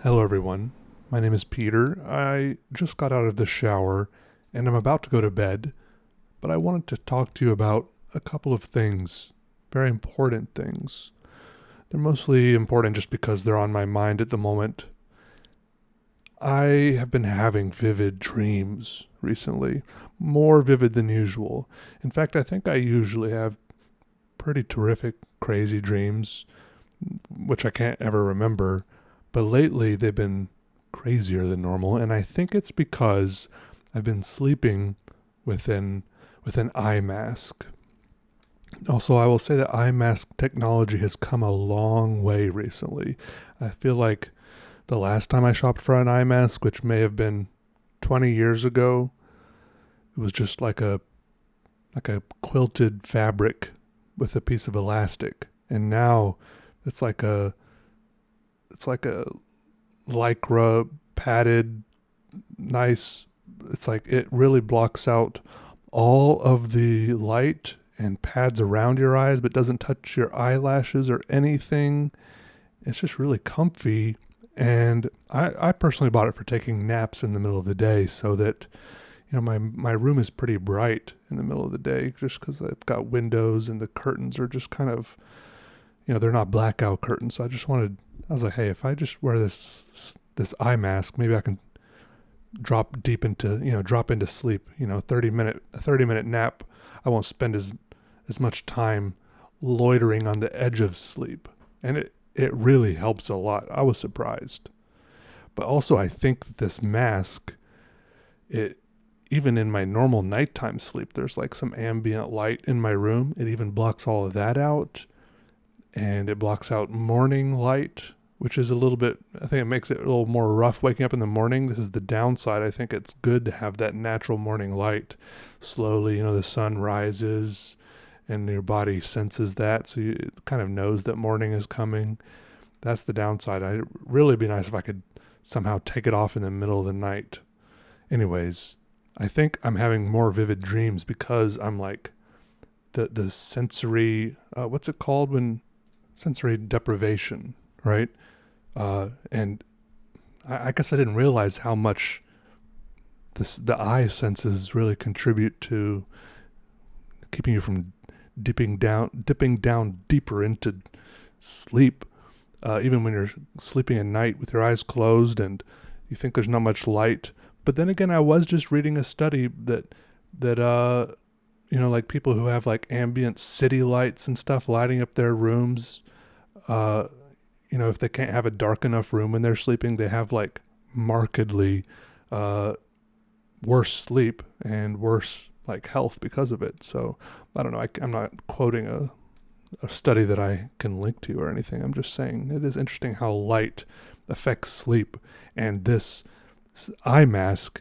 Hello, everyone. My name is Peter. I just got out of the shower and I'm about to go to bed, but I wanted to talk to you about a couple of things, very important things. They're mostly important just because they're on my mind at the moment. I have been having vivid dreams recently, more vivid than usual. In fact, I think I usually have pretty terrific, crazy dreams, which I can't ever remember, but lately they've been crazier than normal, and I think it's because I've been sleeping with an eye mask. Also, I will say that eye mask technology has come a long way recently. I feel like the last time I shopped for an eye mask, which may have been 20 years ago, it was just like a quilted fabric with a piece of elastic, and now it's like a it's like a lycra padded nice. It's like it really blocks out all of the light and pads around your eyes but doesn't touch your eyelashes or anything. It's just really comfy, and I personally bought it for taking naps in the middle of the day, so that my room is pretty bright in the middle of the day, just because I've got windows and the curtains are just kind of, they're not blackout curtains. So I was like, hey, if I just wear this eye mask, maybe I can drop into sleep. 30-minute nap. I won't spend as much time loitering on the edge of sleep, and it really helps a lot. I was surprised, but also I think that this mask, it even in my normal nighttime sleep, there's like some ambient light in my room. It even blocks all of that out, and it blocks out morning light, which is a little bit, I think it makes it a little more rough waking up in the morning. This is the downside. I think it's good to have that natural morning light. Slowly, the sun rises and your body senses that, so it kind of knows that morning is coming. That's the downside. It'd really be nice if I could somehow take it off in the middle of the night. Anyways, I think I'm having more vivid dreams because I'm like the sensory, what's it called when sensory deprivation, right? And I guess I didn't realize how much the eye senses really contribute to keeping you from dipping down deeper into sleep. Even when you're sleeping at night with your eyes closed and you think there's not much light. But then again, I was just reading a study that like people who have like ambient city lights and stuff lighting up their rooms, if they can't have a dark enough room when they're sleeping, they have like markedly worse sleep and worse like health because of it. So I don't know. I'm not quoting a study that I can link to or anything. I'm just saying it is interesting how light affects sleep, and this eye mask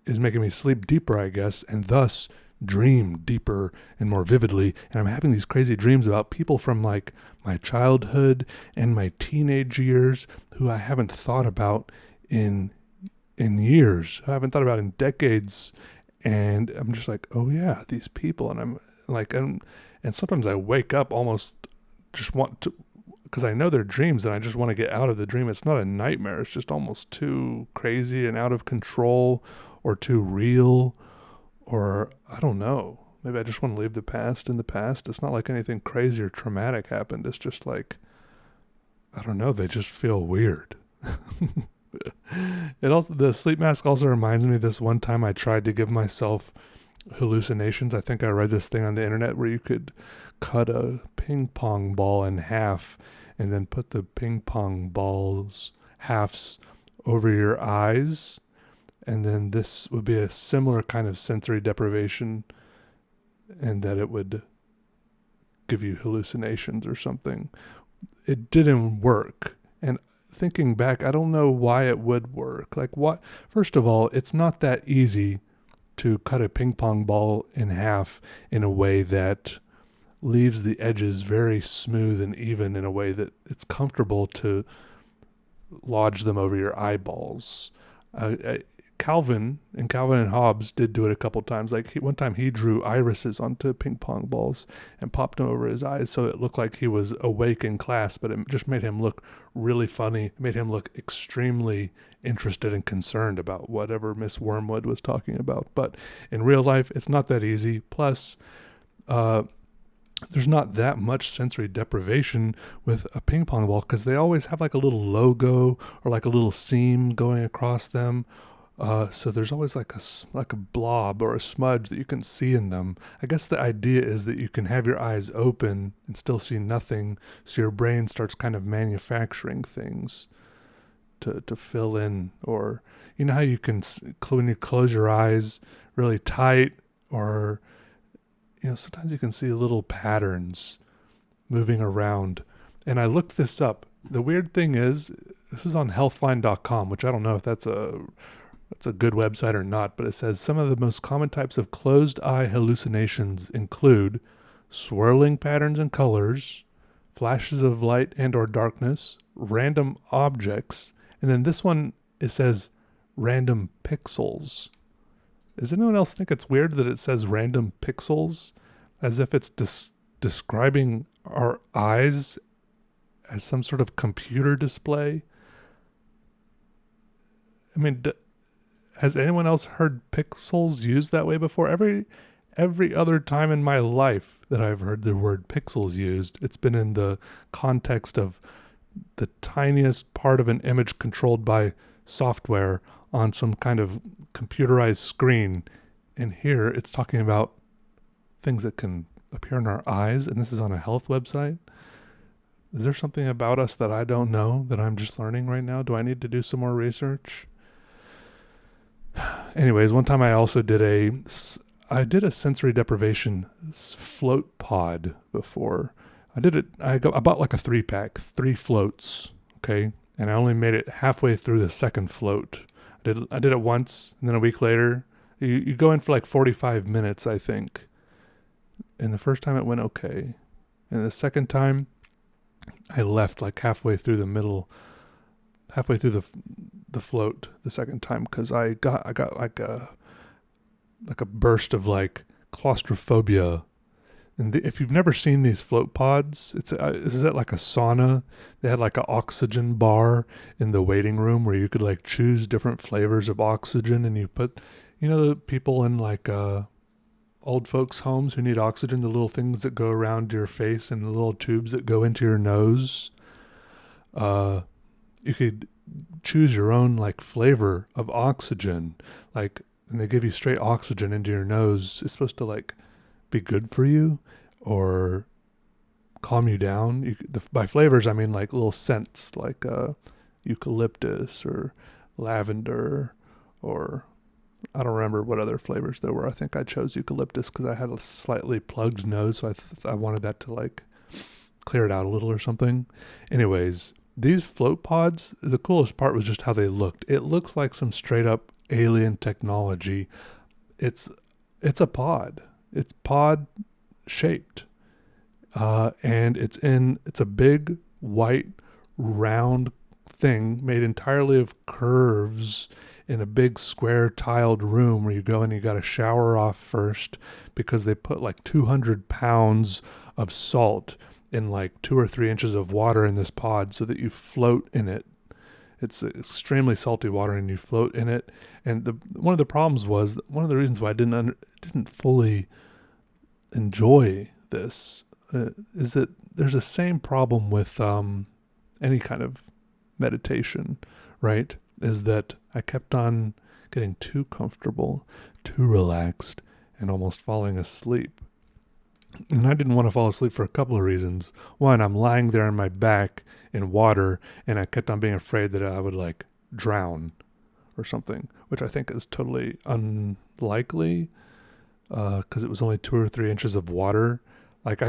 is making me sleep deeper, I guess, and thus dream deeper and more vividly. And I'm having these crazy dreams about people from like my childhood and my teenage years who I haven't thought about in years. I haven't thought about in decades. And I'm just like, oh yeah, these people. And I'm like, and sometimes I wake up almost just want to, because I know they're dreams and I just want to get out of the dream. It's not a nightmare. It's just almost too crazy and out of control, or too real, or I don't know. Maybe I just want to leave the past in the past. It's not like anything crazy or traumatic happened. It's just like, I don't know. They just feel weird. The sleep mask also reminds me of this one time I tried to give myself hallucinations. I think I read this thing on the internet where you could cut a ping pong ball in half and then put the ping pong ball's halves over your eyes, and then this would be a similar kind of sensory deprivation, and that it would give you hallucinations or something. It didn't work, and thinking back, I don't know why it would work. Like, what? First of all, it's not that easy to cut a ping pong ball in half in a way that leaves the edges very smooth and even, in a way that it's comfortable to lodge them over your eyeballs. Calvin and Hobbes did do it a couple times. Like one time he drew irises onto ping pong balls and popped them over his eyes so it looked like he was awake in class, but it just made him look really funny. It made him look extremely interested and concerned about whatever Miss Wormwood was talking about. But in real life, it's not that easy. Plus, there's not that much sensory deprivation with a ping pong ball because they always have like a little logo or like a little seam going across them. So there's always like a blob or a smudge that you can see in them. I guess the idea is that you can have your eyes open and still see nothing, so your brain starts kind of manufacturing things to fill in. Or you know how you can, when you close your eyes really tight, or sometimes you can see little patterns moving around. And I looked this up. The weird thing is, this is on healthline.com, which I don't know if that's a good website or not, but it says some of the most common types of closed eye hallucinations include swirling patterns and colors, flashes of light and or darkness, random objects, and then this one, it says random pixels. Does anyone else think it's weird that it says random pixels as if it's describing our eyes as some sort of computer display? I mean, has anyone else heard pixels used that way before? Every other time in my life that I've heard the word pixels used, it's been in the context of the tiniest part of an image controlled by software on some kind of computerized screen. And here it's talking about things that can appear in our eyes, and this is on a health website. Is there something about us that I don't know that I'm just learning right now? Do I need to do some more research? Anyways, one time I also did a sensory deprivation float pod before. I bought like a 3-pack, 3 floats, okay? And I only made it halfway through the second float. I did it once, and then a week later, you go in for like 45 minutes, I think. And the first time it went okay. And the second time, I left like halfway through the float the second time, because I got like a burst of like claustrophobia. And if you've never seen these float pods, this is at like a sauna. They had like an oxygen bar in the waiting room where you could like choose different flavors of oxygen, and you put, the people in like old folks' homes who need oxygen, the little things that go around your face and the little tubes that go into your nose. You could choose your own like flavor of oxygen, and they give you straight oxygen into your nose. It's supposed to like be good for you or calm you down. By flavors, I mean like little scents like eucalyptus or lavender, or I don't remember what other flavors there were. I think I chose eucalyptus because I had a slightly plugged nose, so I wanted that to like clear it out a little or something. Anyways, these float pods, the coolest part was just how they looked. It looks like some straight up alien technology. It's a pod. It's pod shaped. And it's a big white round thing made entirely of curves in a big square tiled room where you go and you got to shower off first because they put like 200 pounds of salt in like 2 or 3 inches of water in this pod so that you float in it. It's extremely salty water, and you float in it. And one of the problems was, one of the reasons why I didn't fully enjoy this is that there's the same problem with any kind of meditation, right? Is that I kept on getting too comfortable, too relaxed, and almost falling asleep. And I didn't want to fall asleep for a couple of reasons. One, I'm lying there on my back in water, and I kept on being afraid that I would like drown or something, which I think is totally unlikely because it was only 2 or 3 inches of water. Like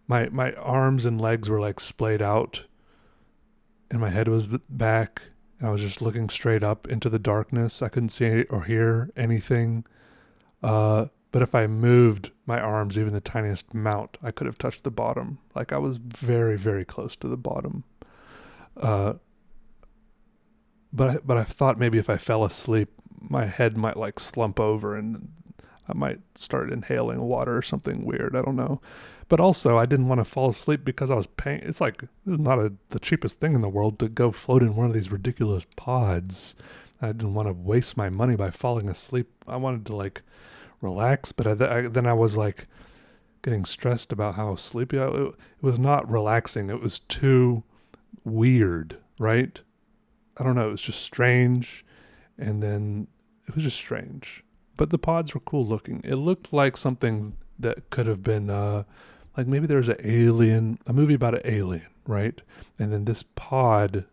my arms and legs were like splayed out, and my head was back, and I was just looking straight up into the darkness. I couldn't see or hear anything. But if I moved my arms even the tiniest amount, I could have touched the bottom. Like I was very, very close to the bottom. But I thought maybe if I fell asleep, my head might like slump over and I might start inhaling water or something weird. I don't know. But also, I didn't want to fall asleep because I was paying. It's like not the cheapest thing in the world to go float in one of these ridiculous pods. I didn't want to waste my money by falling asleep. I wanted to like relax, but then I was like getting stressed about how sleepy it was. Not relaxing. It was too weird, right? I don't know. It was just strange, and then it was just strange. But the pods were cool looking. It looked like something that could have been like maybe there's a movie about an alien, right? And then this pod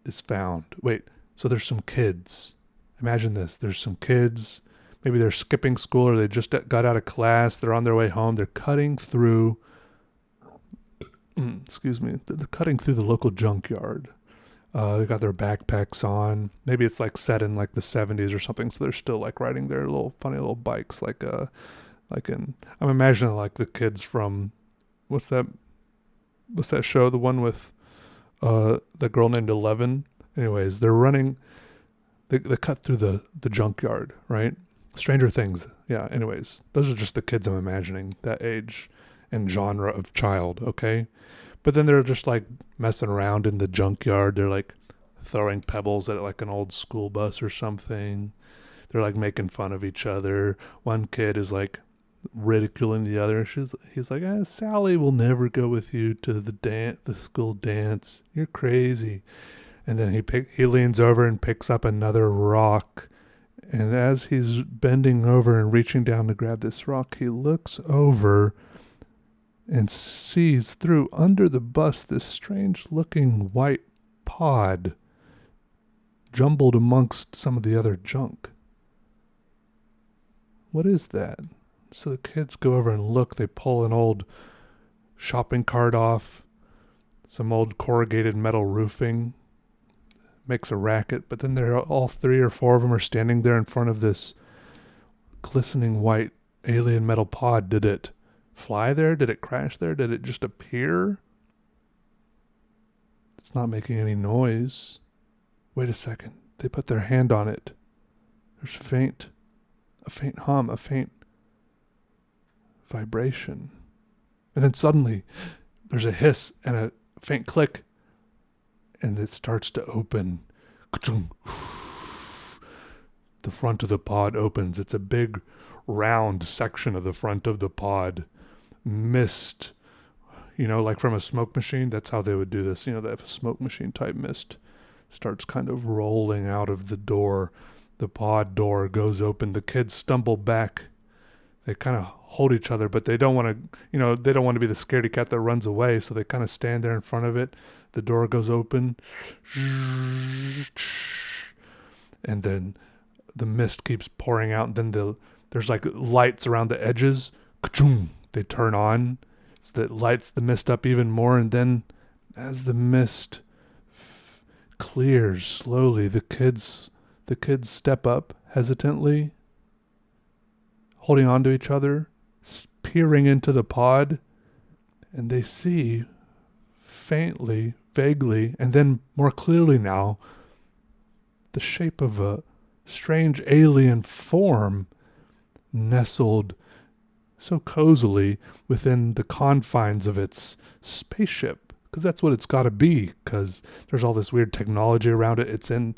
is found. Wait, so there's some kids. Imagine this. There's some kids. Maybe they're skipping school or they just got out of class. They're on their way home. They're cutting through, excuse me, they're cutting through the local junkyard. They got their backpacks on. Maybe it's like set in like the 70s or something. So they're still like riding their little funny little bikes, I'm imagining like the kids from, what's that show? The one with the girl named Eleven. Anyways, they're running. They cut through the junkyard, right? Stranger Things. Yeah. Anyways, those are just the kids I'm imagining, that age and genre of child. Okay. But then they're just like messing around in the junkyard. They're like throwing pebbles at like an old school bus or something. They're like making fun of each other. One kid is like ridiculing the other. He's like, Sally will never go with you to the school dance. You're crazy. And then he leans over and picks up another rock. And as he's bending over and reaching down to grab this rock, he looks over and sees through under the bus this strange looking white pod jumbled amongst some of the other junk. What is that? So the kids go over and look. They pull an old shopping cart off, some old corrugated metal roofing, makes a racket, but then they're all three or four of them are standing there in front of this glistening white alien metal pod. Did it fly there? Did it crash there? Did it just appear? It's not making any noise. Wait a second. They put their hand on it. There's a faint hum, a faint vibration. And then suddenly there's a hiss and a faint click, and it starts to open. The front of the pod opens. It's a big round section of the front of the pod. Mist, like from a smoke machine. That's how they would do this. They have a smoke machine type mist starts kind of rolling out of the door. The pod door goes open. The kids stumble back. They kind of hold each other, but they don't want to, they don't want to be the scaredy cat that runs away. So they kind of stand there in front of it. The door goes open. And then the mist keeps pouring out. And then there's like lights around the edges. They turn on. So that lights the mist up even more. And then as the mist clears slowly, the kids step up hesitantly, holding on to each other, peering into the pod, and they see faintly, vaguely, and then more clearly now, the shape of a strange alien form nestled so cozily within the confines of its spaceship, because that's what it's got to be, because there's all this weird technology around it. It's in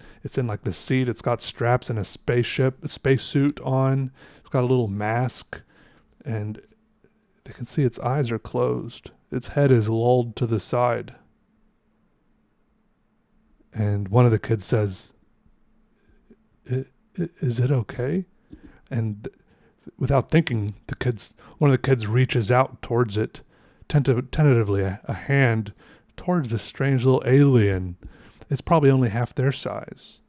like the seat. It's got straps and a spacesuit on. It's got a little mask, and they can see its eyes are closed. Its head is lolled to the side. And one of the kids says, "Is it okay?" And without thinking, one of the kids reaches out towards it, tentatively, a hand towards this strange little alien. It's probably only half their size,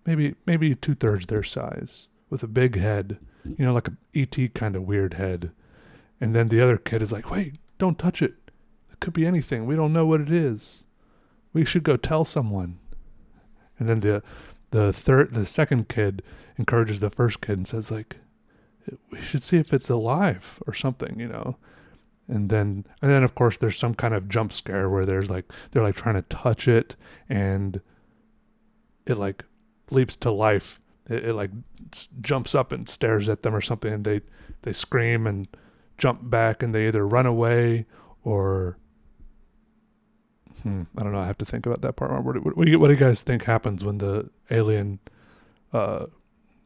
maybe 2/3 their size, with a big head, like a ET kind of weird head. And then the other kid is like, "Wait, don't touch it. It could be anything. We don't know what it is. We should go tell someone." And then the second kid encourages the first kid and says like, "We should see if it's alive or something, And then of course there's some kind of jump scare where they're like trying to touch it, and it like leaps to life. It like jumps up and stares at them or something, and they scream and jump back, and they either run away or I don't know. I have to think about that part. What do you guys think happens when the alien, I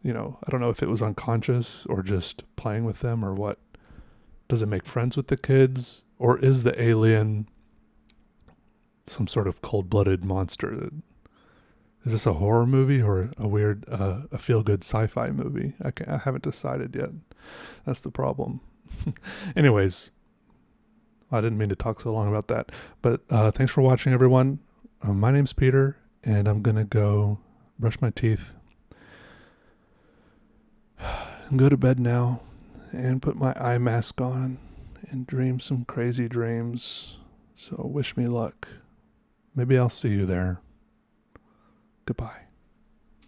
don't know if it was unconscious or just playing with them or what. Does it make friends with the kids, or is the alien some sort of cold-blooded monster? Is this a horror movie or a weird, a feel-good sci-fi movie? I haven't decided yet. That's the problem. Anyways, I didn't mean to talk so long about that. But thanks for watching, everyone. My name's Peter, and I'm going to go brush my teeth and go to bed now and put my eye mask on and dream some crazy dreams. So wish me luck. Maybe I'll see you there. Goodbye.